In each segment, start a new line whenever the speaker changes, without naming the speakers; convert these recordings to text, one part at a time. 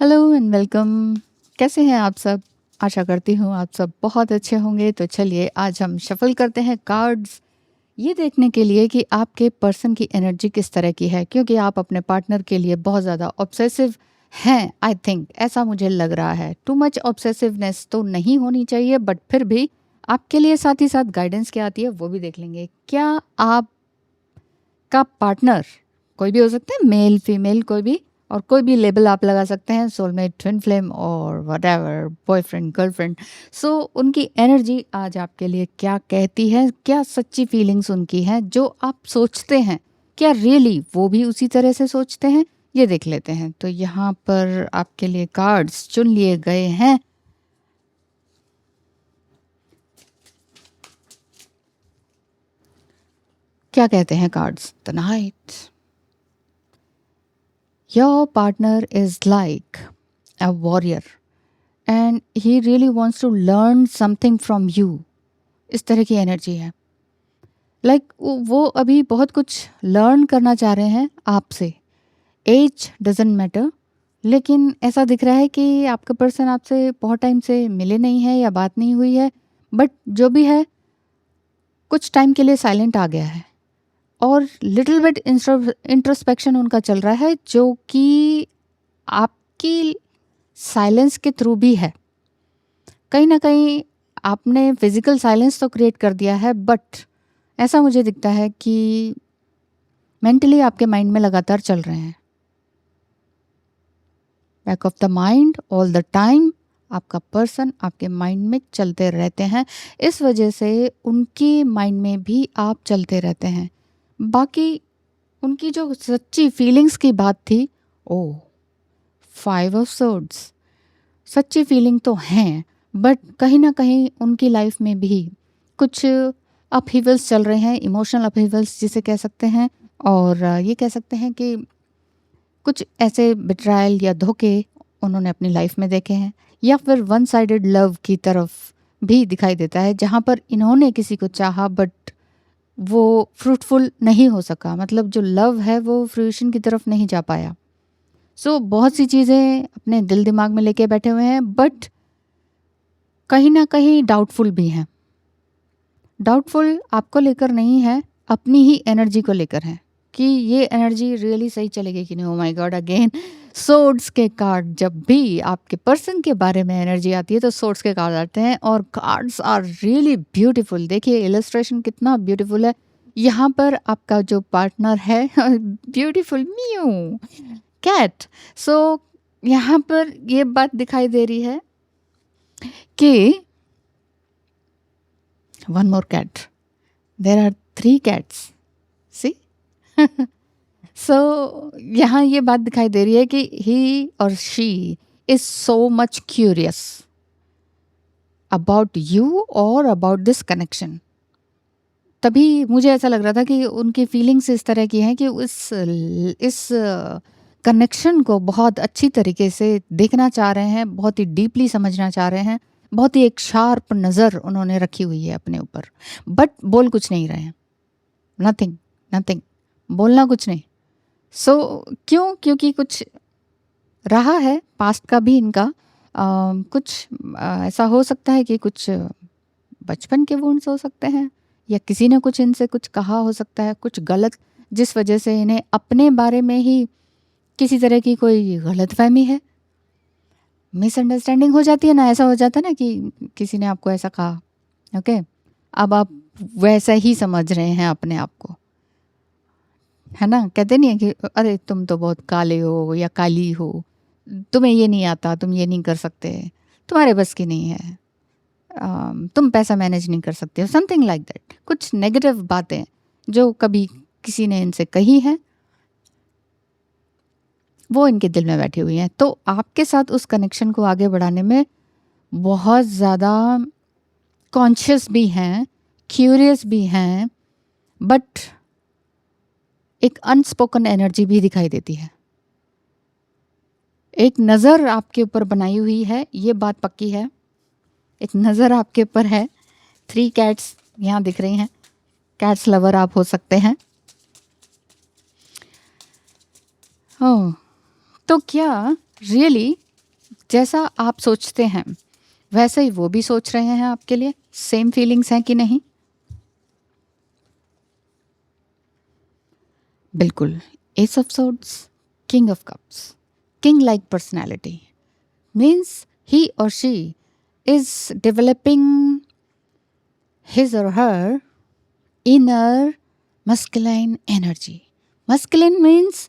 Hello and welcome. कैसे हैं आप सब? आशा करती हूँ आप सब बहुत अच्छे होंगे। तो चलिए आज हम शफल करते हैं कार्ड्स, ये देखने के लिए कि आपके पर्सन की एनर्जी किस तरह की है, क्योंकि आप अपने पार्टनर के लिए बहुत ज़्यादा ऑब्सेसिव हैं। आई थिंक ऐसा मुझे लग रहा है। टू मच ऑब्सेसिवनेस तो नहीं होनी चाहिए, बट फिर भी आपके लिए साथ ही साथ गाइडेंस क्या आती है वो भी देख लेंगे। क्या आपका पार्टनर, कोई भी हो सकता है, मेल फीमेल कोई भी, और कोई भी लेबल आप लगा सकते हैं, सोलमेट, ट्विन फ्लेम और व्हाटएवर, बॉयफ्रेंड, गर्लफ्रेंड। सो उनकी एनर्जी आज आपके लिए क्या कहती है, क्या सच्ची फीलिंग्स उनकी हैं जो आप सोचते हैं, क्या रियली वो भी उसी तरह से सोचते हैं, ये देख लेते हैं। तो यहाँ पर आपके लिए कार्ड्स चुन लिए गए हैं। क्या कहते हैं cards? The night. Your partner is like a warrior and he really wants to learn something from you। इस तरह की एनर्जी है। वो अभी बहुत कुछ लर्न करना चाह रहे हैं आपसे। एज डजेंट मैटर, लेकिन ऐसा दिख रहा है कि आपका पर्सन आपसे बहुत टाइम से मिले नहीं है या बात नहीं हुई है। बट जो भी है, कुछ टाइम के लिए साइलेंट आ गया है और लिटिल बिट इंट्रोस्पेक्शन उनका चल रहा है, जो कि आपकी साइलेंस के थ्रू भी है। कहीं ना कहीं आपने फिजिकल साइलेंस तो क्रिएट कर दिया है, बट ऐसा मुझे दिखता है कि मेंटली आपके माइंड में लगातार चल रहे हैं। Back of the mind all the time आपका पर्सन आपके माइंड में चलते रहते हैं। इस वजह से उनके माइंड में भी आप चलते रहते हैं। बाकी उनकी जो सच्ची फीलिंग्स की बात थी, ओ 5 ऑफ सोर्ड्स, सच्ची फीलिंग तो हैं, बट कहीं ना कहीं उनकी लाइफ में भी कुछ अपहीवल्स चल रहे हैं, इमोशनल अपहीवल्स जिसे कह सकते हैं। और ये कह सकते हैं कि कुछ ऐसे बिट्रायल या धोखे उन्होंने अपनी लाइफ में देखे हैं, या फिर वन साइडेड लव की तरफ भी दिखाई देता है, जहाँ पर इन्होंने किसी को चाहा बट वो फ्रूटफुल नहीं हो सका। मतलब जो लव है वो फ्रूशन की तरफ नहीं जा पाया। सो बहुत सी चीज़ें अपने दिल दिमाग में लेके बैठे हुए हैं, बट कहीं ना कहीं डाउटफुल भी हैं। डाउटफुल आपको लेकर नहीं है, अपनी ही एनर्जी को लेकर है कि ये एनर्जी रियली सही चलेगी कि नहीं। ओ माय गॉड, अगेन सोर्ड्स के कार्ड। जब भी आपके पर्सन के बारे में एनर्जी आती है तो सोर्ड्स के कार्ड आते हैं, और कार्ड्स आर रियली ब्यूटीफुल। देखिए इलस्ट्रेशन कितना ब्यूटीफुल है। यहाँ पर आपका जो पार्टनर है ब्यूटीफुल म्यू कैट। सो यहाँ पर ये बात दिखाई दे रही है कि one more cat, there are 3 cats, see। सो यहाँ ये बात दिखाई दे रही है कि ही और she is so much curious about you और अबाउट दिस कनेक्शन। तभी मुझे ऐसा लग रहा था कि उनकी फीलिंग्स इस तरह की हैं कि इस कनेक्शन को बहुत अच्छी तरीके से देखना चाह रहे हैं, बहुत ही डीपली समझना चाह रहे हैं। बहुत ही एक शार्प नज़र उन्होंने रखी हुई है अपने ऊपर, बट बोल कुछ नहीं रहे हैं। नथिंग, नथिंग, बोलना कुछ नहीं। सो क्यों? क्योंकि कुछ रहा है पास्ट का भी इनका। कुछ ऐसा हो सकता है कि कुछ बचपन के वुंड्स हो सकते हैं, या किसी ने कुछ इनसे कुछ कहा हो सकता है, कुछ गलत, जिस वजह से इन्हें अपने बारे में ही किसी तरह की कोई गलतफहमी है, मिसअंडरस्टैंडिंग हो जाती है ना। ऐसा हो जाता है ना कि किसी ने आपको ऐसा कहा, ओके, अब आप वैसा ही समझ रहे हैं अपने आप को, है ना। कहते नहीं है कि अरे तुम तो बहुत काले हो या काली हो, तुम्हें ये नहीं आता, तुम ये नहीं कर सकते, तुम्हारे बस की नहीं है, तुम पैसा मैनेज नहीं कर सकते हो, समथिंग लाइक दैट। कुछ नेगेटिव बातें जो कभी किसी ने इनसे कही है, वो इनके दिल में बैठी हुई हैं। तो आपके साथ उस कनेक्शन को आगे बढ़ाने में बहुत ज़्यादा कॉन्शियस भी हैं, क्यूरियस भी हैं, बट एक अनस्पोकन एनर्जी भी दिखाई देती है। एक नज़र आपके ऊपर बनाई हुई है, ये बात पक्की है। एक नज़र आपके ऊपर है। 3 कैट्स यहाँ दिख रही हैं। कैट्स लवर आप हो सकते हैं। ओह, तो क्या रियली जैसा आप सोचते हैं वैसे ही वो भी सोच रहे हैं आपके लिए? सेम फीलिंग्स हैं कि नहीं? बिल्कुल। S of swords, king of cups, king like personality means he or she is developing his or her inner masculine energy. Masculine means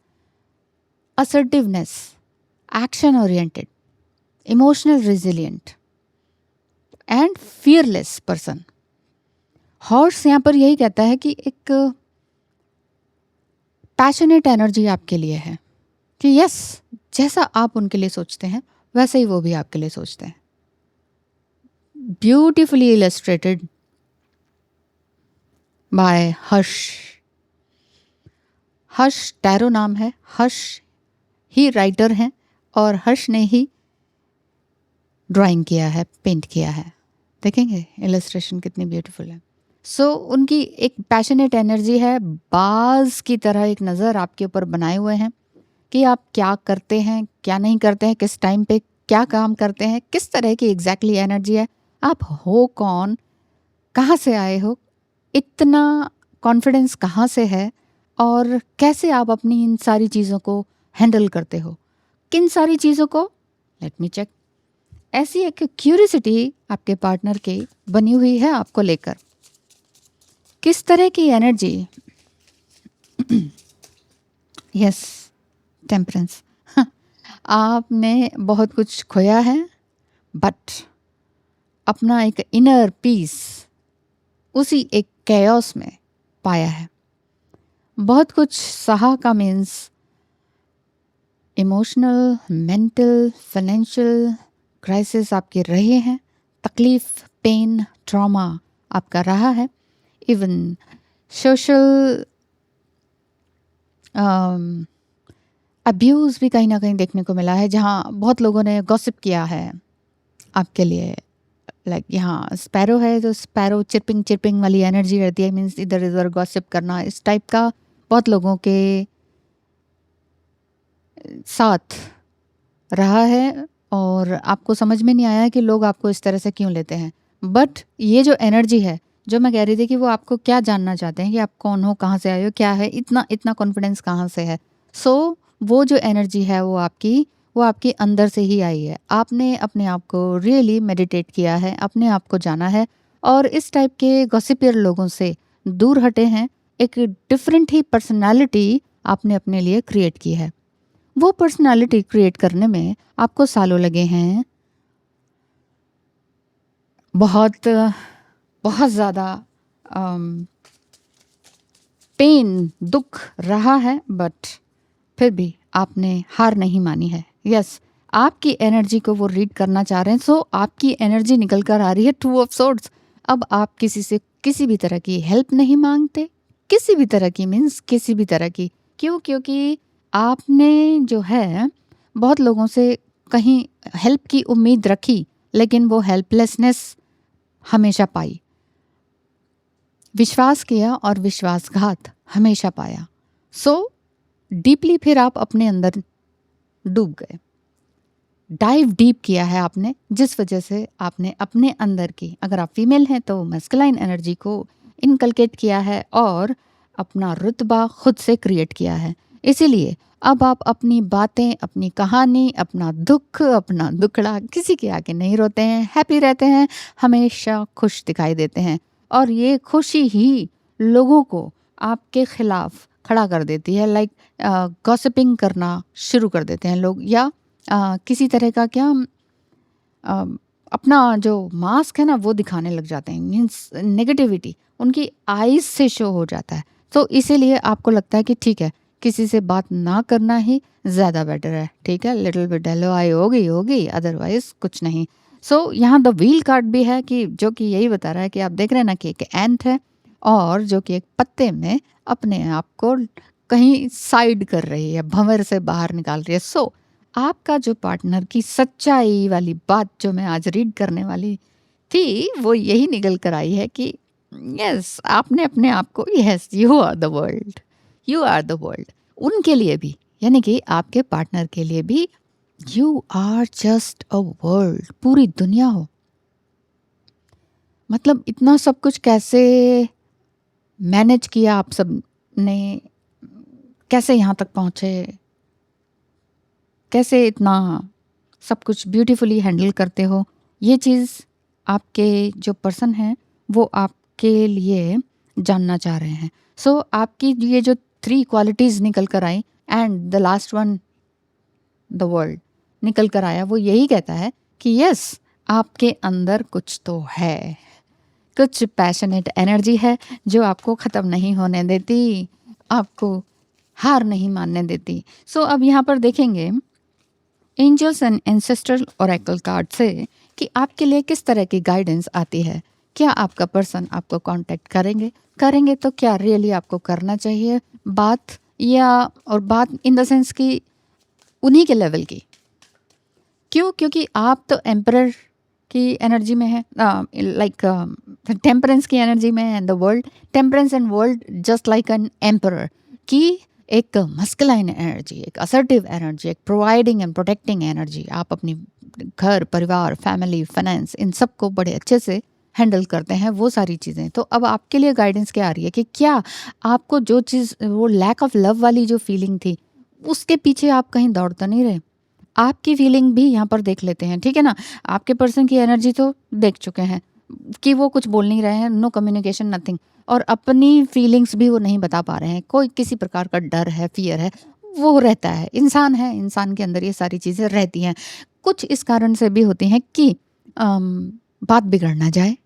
assertiveness, action oriented, emotional resilient and fearless person. Horse यहाँ पर यही कहता है कि एक passionate energy आपके लिए है कि यस, जैसा आप उनके लिए सोचते हैं वैसे ही वो भी आपके लिए सोचते हैं. ब्यूटिफुली इलस्ट्रेटेड बाय हर्ष. हर्ष टैरो नाम है. हर्ष ही राइटर हैं और हर्ष ने ही ड्राइंग किया है, पेंट किया है. देखेंगे इलस्ट्रेशन कितनी ब्यूटीफुल है. सो उनकी एक पैशनेट एनर्जी है. बाज की तरह एक नज़र आपके ऊपर बनाए हुए हैं कि आप क्या करते हैं, क्या नहीं करते हैं, किस टाइम पे क्या काम करते हैं, किस तरह की एग्जैक्टली एनर्जी है, आप हो कौन, कहाँ से आए हो, इतना कॉन्फिडेंस कहाँ से है और कैसे आप अपनी इन सारी चीज़ों को हैंडल करते हो. किन सारी चीज़ों को? Let me check. ऐसी एक क्यूरियोसिटी आपके पार्टनर की बनी हुई है आपको लेकर. किस तरह की एनर्जी? Yes, temperance. आपने बहुत कुछ खोया है बट अपना एक इनर पीस उसी एक कैओस में पाया है. बहुत कुछ सहा का means emotional, mental, financial crisis आपके रहे हैं. तकलीफ, पेन, ट्रॉमा आपका रहा है. इवन सोशल अब्यूज़ भी कहीं ना कहीं देखने को मिला है, जहाँ बहुत लोगों ने गॉसिप किया है आपके लिए. लाइक यहाँ स्पैरो है तो स्पैरो चिरपिंग चिरपिंग वाली एनर्जी रहती है. मीन्स इधर उधर गॉसिप करना, इस टाइप का बहुत लोगों के साथ रहा है और आपको समझ में नहीं आया कि लोग आपको इस तरह से क्यों लेते हैं. बट ये जो एनर्जी है, जो मैं कह रही थी कि वो आपको क्या जानना चाहते हैं कि आप कौन हो, कहाँ से आए हो, क्या है, इतना इतना कॉन्फिडेंस कहाँ से है. सो वो जो एनर्जी है वो आपकी अंदर से ही आई है. आपने अपने आप को रियली मेडिटेट किया है, अपने आप को जाना है और इस टाइप के गॉसिपियर लोगों से दूर हटे हैं. एक डिफरेंट ही पर्सनालिटी आपने अपने लिए क्रिएट की है. वो पर्सनालिटी क्रिएट करने में आपको सालों लगे हैं. बहुत बहुत ज़्यादा पेन, दुख रहा है बट फिर भी आपने हार नहीं मानी है. यस, आपकी एनर्जी को वो रीड करना चाह रहे हैं. सो आपकी एनर्जी निकल कर आ रही है 2 ऑफ सोर्ड्स. अब आप किसी से किसी भी तरह की हेल्प नहीं मांगते. किसी भी तरह की मीन्स किसी भी तरह की. क्यों? क्योंकि आपने जो है बहुत लोगों से कहीं हेल्प की उम्मीद रखी लेकिन वो हेल्पलेसनेस हमेशा पाई. विश्वास किया और विश्वासघात हमेशा पाया. सो डीपली फिर आप अपने अंदर डूब गए. डाइव डीप किया है आपने, जिस वजह से आपने अपने अंदर की, अगर आप फीमेल हैं तो मैस्कुलाइन एनर्जी को इनकलकेट किया है और अपना रुतबा खुद से क्रिएट किया है. इसीलिए अब आप अपनी बातें, अपनी कहानी, अपना दुख, अपना दुखड़ा किसी के आगे नहीं रोते हैं. हैप्पी रहते हैं, हमेशा खुश दिखाई देते हैं और ये खुशी ही लोगों को आपके खिलाफ खड़ा कर देती है. लाइक गॉसिपिंग करना शुरू कर देते हैं लोग, या किसी तरह का क्या अपना जो मास्क है ना वो दिखाने लग जाते हैं. मीन्स नेगेटिविटी उनकी आईज से शो हो जाता है. तो इसीलिए आपको लगता है कि ठीक है, किसी से बात ना करना ही ज़्यादा बेटर है. ठीक है, लिटिल बिट हेलो आई होगी अदरवाइज कुछ नहीं. सो यहाँ द व्हील कार्ड भी है कि जो कि यही बता रहा है कि आप देख रहे हैं ना कि एक एंट है और जो कि एक पत्ते में अपने आप को कहीं साइड कर रही है, भंवर से बाहर निकाल रही है. सो आपका जो पार्टनर की सच्चाई वाली बात जो मैं आज रीड करने वाली थी वो यही निकल कर आई है कि यस, आपने अपने आप को, yes you are the world, you are the world. उनके लिए भी, यानी कि आपके पार्टनर के लिए भी you are just a world, पूरी दुनिया हो। मतलब इतना सब कुछ कैसे मैनेज किया आप सब ने, कैसे यहाँ तक पहुँचे, कैसे इतना सब कुछ ब्यूटीफुली हैंडल करते हो, ये चीज़ आपके जो पर्सन हैं वो आपके लिए जानना चाह रहे हैं। सो आपकी ये जो 3 क्वालिटीज़ निकल कर आई, and the last one, the world, निकल कर आया, वो यही कहता है कि यस, आपके अंदर कुछ तो है, कुछ पैशनेट एनर्जी है जो आपको ख़त्म नहीं होने देती, आपको हार नहीं मानने देती। सो अब यहाँ पर देखेंगे angels and ancestral oracle card से कि आपके लिए किस तरह की गाइडेंस आती है। क्या आपका पर्सन आपको कांटेक्ट करेंगे, करेंगे तो क्या रियली आपको करना चाहिए बात, या और बात इन द सेंस कि उन्हीं के लेवल की। क्यों? क्योंकि आप तो एम्परर की एनर्जी में है, लाइक टेम्परेंस की एनर्जी में है। The world, temperance and world just like an emperor की एक मस्कुलाइन एनर्जी, एक असर्टिव एनर्जी, एक प्रोवाइडिंग एंड प्रोटेक्टिंग एनर्जी। आप अपनी घर, परिवार, फैमिली, फाइनेंस, इन सब को बड़े अच्छे से हैंडल करते हैं, वो सारी चीज़ें। तो अब आपके लिए गाइडेंस क्या आ रही है कि क्या आपको जो चीज़, वो लैक ऑफ लव वाली जो फीलिंग थी, उसके पीछे आप कहीं दौड़ तो नहीं रहे। आपकी फीलिंग भी यहाँ पर देख लेते हैं, ठीक है ना। आपके पर्सन की एनर्जी तो देख चुके हैं कि वो कुछ बोल नहीं रहे हैं, नो कम्युनिकेशन, नथिंग। और अपनी फीलिंग्स भी वो नहीं बता पा रहे हैं, कोई किसी प्रकार का डर है, फियर है, वो रहता है। इंसान है, इंसान के अंदर ये सारी चीज़ें रहती हैं। कुछ इस कारण से भी होती हैं कि बात बिगड़ ना जाए,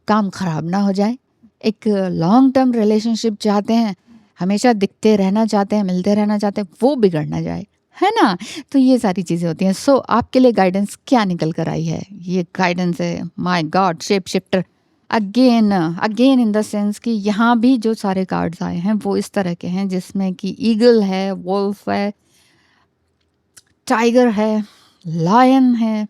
काम खराब ना हो जाए, एक लॉन्ग टर्म रिलेशनशिप चाहते हैं, हमेशा दिखते रहना चाहते हैं, मिलते रहना चाहते हैं, वो बिगड़ ना जाए, है ना। तो ये सारी चीज़ें होती हैं। सो आपके लिए गाइडेंस क्या निकल कर आई है? ये गाइडेंस है, my God, shape shifter. Again again in the sense कि यहाँ भी जो सारे कार्ड्स आए हैं वो इस तरह के हैं, जिसमें कि ईगल है, वोल्फ है, टाइगर है, लायन है,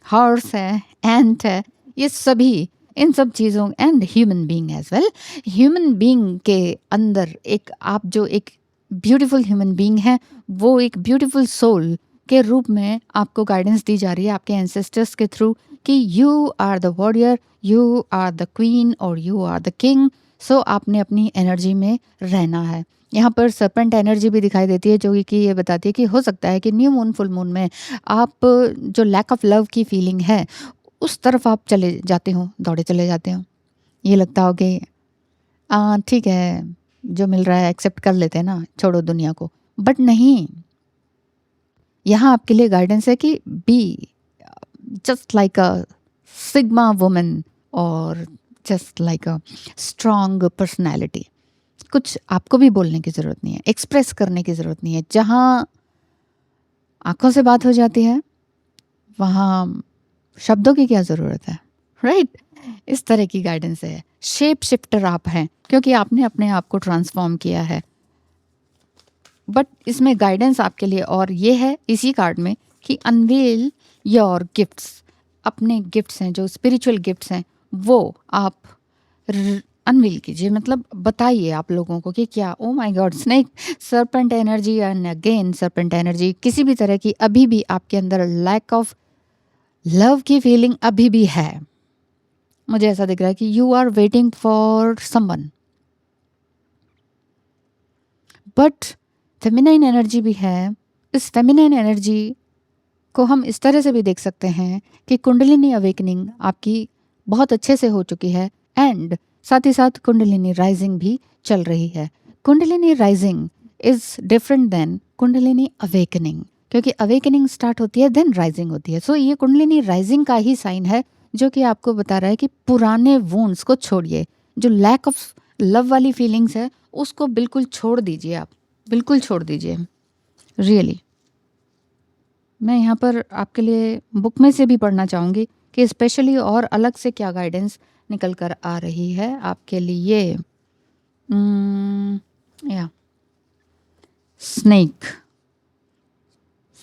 हॉर्स है, एंट है, ये सभी, इन सब चीज़ों, and human being as well. Human being के अंदर एक, आप जो एक ब्यूटीफुल ह्यूमन बीइंग है, वो एक ब्यूटीफुल सोल के रूप में आपको गाइडेंस दी जा रही है आपके एंसेस्टर्स के थ्रू कि you are the warrior, you are the queen और you are the king. So आपने अपनी एनर्जी में रहना है। यहाँ पर सर्पेंट एनर्जी भी दिखाई देती है, जो कि ये बताती है कि हो सकता है कि न्यू मून, फुल मून में आप जो लैक ऑफ लव की फीलिंग है उस तरफ आप चले जाते हो, दौड़े चले जाते हो। ये लगता हो कि ठीक है, जो मिल रहा है एक्सेप्ट कर लेते हैं ना, छोड़ो दुनिया को। बट नहीं, यहाँ आपके लिए गाइडेंस है कि be just like a sigma woman, और just like a strong personality. कुछ आपको भी बोलने की ज़रूरत नहीं है, एक्सप्रेस करने की ज़रूरत नहीं है। जहाँ आंखों से बात हो जाती है, वहाँ शब्दों की क्या ज़रूरत है, राइट। इस तरह की गाइडेंस है। शेप शिफ्टर आप हैं क्योंकि आपने अपने आप को ट्रांसफॉर्म किया है। बट इसमें गाइडेंस आपके लिए और ये है इसी कार्ड में कि अनवील योर गिफ्ट्स। अपने गिफ्ट्स हैं, जो स्पिरिचुअल गिफ्ट्स हैं, वो आप अनवील कीजिए। मतलब बताइए आप लोगों को कि क्या, oh my god, snake, serpent energy and again serpent energy, किसी भी तरह की अभी भी आपके अंदर लैक ऑफ लव की फीलिंग अभी भी है। मुझे ऐसा दिख रहा है कि you are waiting for someone. But feminine energy भी है। इस फेमिनाइन एनर्जी को हम इस तरह से भी देख सकते हैं कि कुंडलिनी अवेकनिंग आपकी बहुत अच्छे से हो चुकी है, एंड साथ ही साथ कुंडलिनी राइजिंग भी चल रही है। Kundalini rising is different than Kundalini awakening, क्योंकि अवेकनिंग स्टार्ट होती है देन राइजिंग होती है। सो ये कुंडलिनी राइजिंग का ही साइन है, जो कि आपको बता रहा है कि पुराने वुंड्स को छोड़िए, जो लैक ऑफ लव वाली फीलिंग्स है उसको बिल्कुल छोड़ दीजिए, आप बिल्कुल छोड़ दीजिए, रियली। मैं यहाँ पर आपके लिए बुक में से भी पढ़ना चाहूँगी कि स्पेशली और अलग से क्या गाइडेंस निकल कर आ रही है आपके लिए। या snake,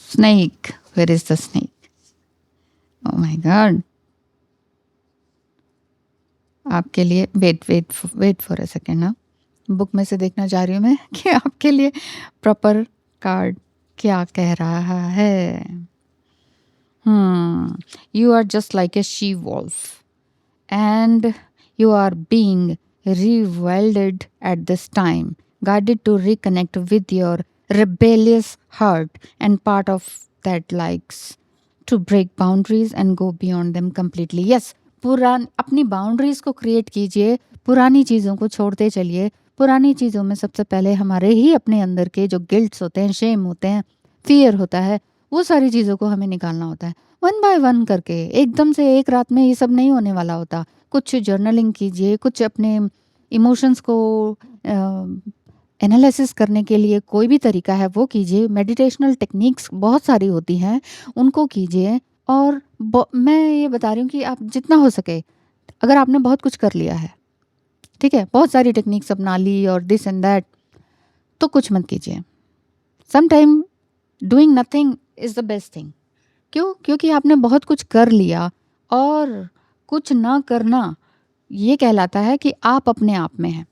snake, where is the snake? Oh my god. आपके लिए वेट फॉर अ सेकेंड ना, बुक में से देखना चाह रही हूँ मैं कि आपके लिए प्रॉपर कार्ड क्या कह रहा है? You are just like a she wolf, and you are being rewilded at this time, guided to reconnect with your rebellious heart, and part of that likes to break boundaries and go beyond them completely. Yes, अपनी boundaries को create कीजिए, पुरानी चीज़ों को छोड़ते चलिए। पुरानी चीज़ों में सबसे पहले हमारे ही अपने अंदर के जो गिल्ट्स होते हैं, शेम होते हैं, फियर होता है, वो सारी चीज़ों को हमें निकालना होता है वन बाय वन करके। एकदम से एक रात में ये सब नहीं होने वाला होता। कुछ जर्नलिंग कीजिए, कुछ अपने इमोशंस को एनालिसिस करने के लिए कोई भी तरीका है वो कीजिए। मेडिटेशनल टेक्निक्स बहुत सारी होती हैं, उनको कीजिए। और मैं ये बता रही हूँ कि आप जितना हो सके, अगर आपने बहुत कुछ कर लिया है, ठीक है, बहुत सारी टेक्निक्स अपना ली और दिस एंड दैट, तो कुछ मत कीजिए। Some time doing nothing is the best thing. क्यों? क्योंकि आपने बहुत कुछ कर लिया, और कुछ ना करना ये कहलाता है कि आप अपने आप में हैं।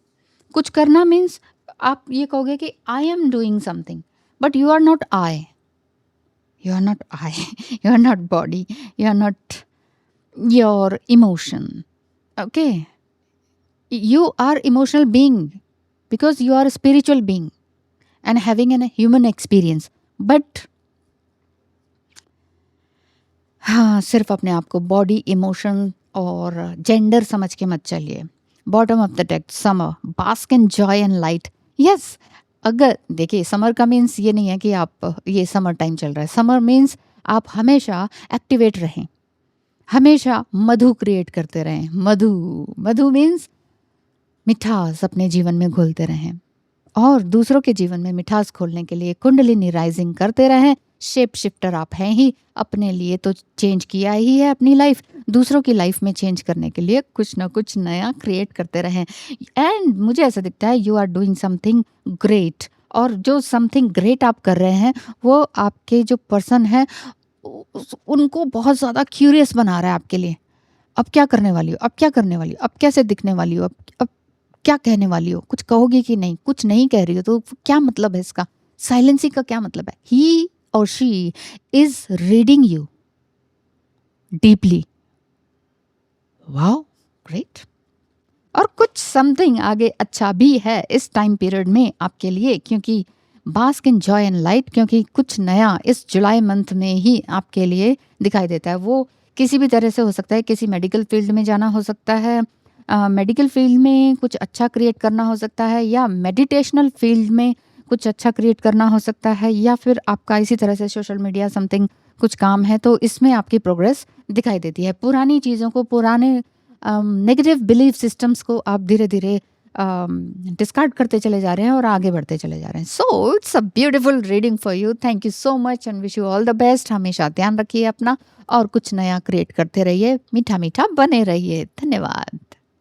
कुछ करना मीन्स आप ये कहोगे कि I am doing something, but you are not I, you are not I, you are not body, you are not your emotion, okay? You are emotional being because you are a spiritual being and having a human experience. But हाँ, सिर्फ अपने आप को body, emotion और gender समझ के मत चलिए। Bottom of the text, summer, bask in joy and light. Yes, अगर देखिए, समर का मीन्स ये नहीं है कि आप, ये समर टाइम चल रहा है। समर मीन्स आप हमेशा एक्टिवेट रहें, हमेशा मधु क्रिएट करते रहें। मधु, मधु मीन्स मिठास अपने जीवन में घोलते रहें, और दूसरों के जीवन में मिठास घोलने के लिए कुंडलिनी राइजिंग करते रहें। शेप शिफ्टर आप हैं ही, अपने लिए तो चेंज किया ही है अपनी लाइफ, दूसरों की लाइफ में चेंज करने के लिए कुछ ना कुछ नया क्रिएट करते रहें। एंड मुझे ऐसा दिखता है you are doing something great, और जो समथिंग ग्रेट आप कर रहे हैं वो आपके जो पर्सन है उनको बहुत ज़्यादा क्यूरियस बना रहा है आपके लिए। अब क्या करने वाली हो, अब क्या करने वाली हो, अब कैसे दिखने वाली हो, अब क्या कहने वाली हो, कुछ कहोगी कि नहीं, कुछ नहीं कह रही हो तो क्या मतलब है इसका, साइलेंसिंग का क्या मतलब है? ही और she is reading you deeply. Wow, great. और कुछ समथिंग आगे अच्छा भी है इस टाइम पीरियड में आपके लिए, क्योंकि bask in joy and light, क्योंकि कुछ नया इस जुलाई मंथ में ही आपके लिए दिखाई देता है। वो किसी भी तरह से हो सकता है, किसी मेडिकल फील्ड में जाना हो सकता है, मेडिकल फील्ड में कुछ अच्छा क्रिएट करना हो सकता है, या मेडिटेशनल फील्ड में कुछ अच्छा क्रिएट करना हो सकता है, या फिर आपका इसी तरह से सोशल मीडिया समथिंग कुछ काम है, तो इसमें आपकी प्रोग्रेस दिखाई देती है। पुरानी चीज़ों को, पुराने नेगेटिव बिलीफ सिस्टम्स को आप धीरे धीरे डिस्कार्ड करते चले जा रहे हैं और आगे बढ़ते चले जा रहे हैं। So it's a beautiful reading for you. Thank you so much and wish you all the best. हमेशा ध्यान रखिए अपना, और कुछ नया क्रिएट करते रहिए, मीठा मीठा बने रहिए। धन्यवाद।